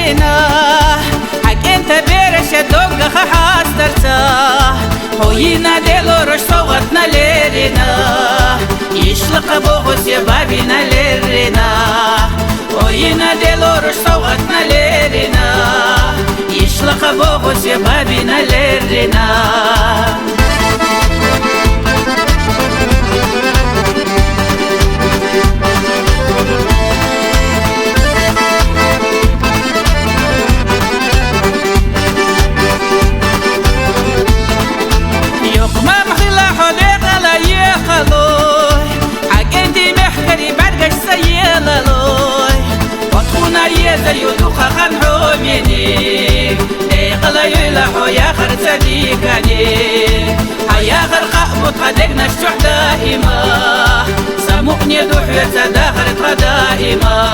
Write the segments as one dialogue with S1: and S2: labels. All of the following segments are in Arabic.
S1: ليرنا حق انت بيرش دوغ خاسترتا هوينا دلو رش صوتنا ليرنا يشلق بوغس يا بابنا ليرنا هوينا دلو رش صوتنا ليرنا يشلق بوغس يا بابنا ليرنا زيودو خان حوميني قلا يلحو يا خر صديقاني هيا غر قابط قدقنا الشح دائما سمقني دوح يتداخر دائما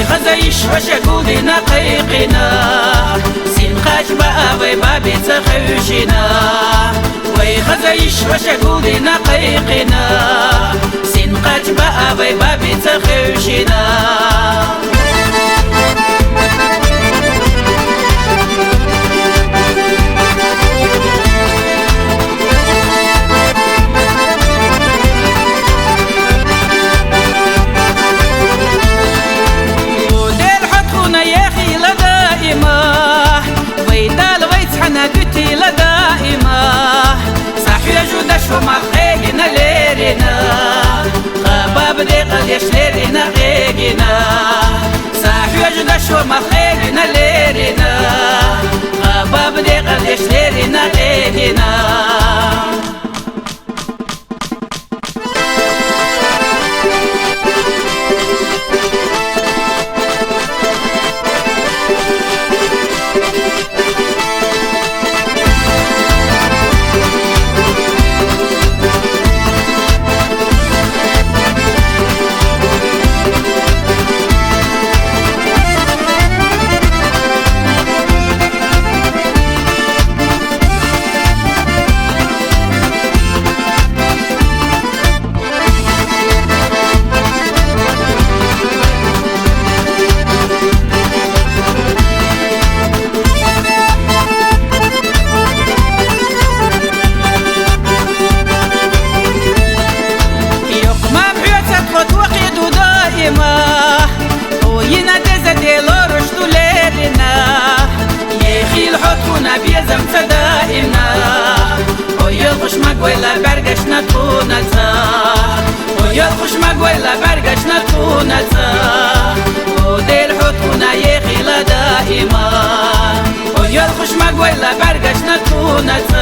S1: غزيش وشكودي نقيقنا سين خاش بقى بابي تخوشنا وي غزيش وشكودي نقيقنا سين خاش بقى بابي تخوشنا وما خيجنا ليرنا غابا بديق يشليرنا خيجنا صاحي وجدش وما خيجنا ليرنا غابا بديق يشليرنا خيجنا ويلا برقشنا تونتا ويلخش ويلا برقشنا تونتا ودير حطونا يخيل دائما ويلخش ويلا برقشنا تونتا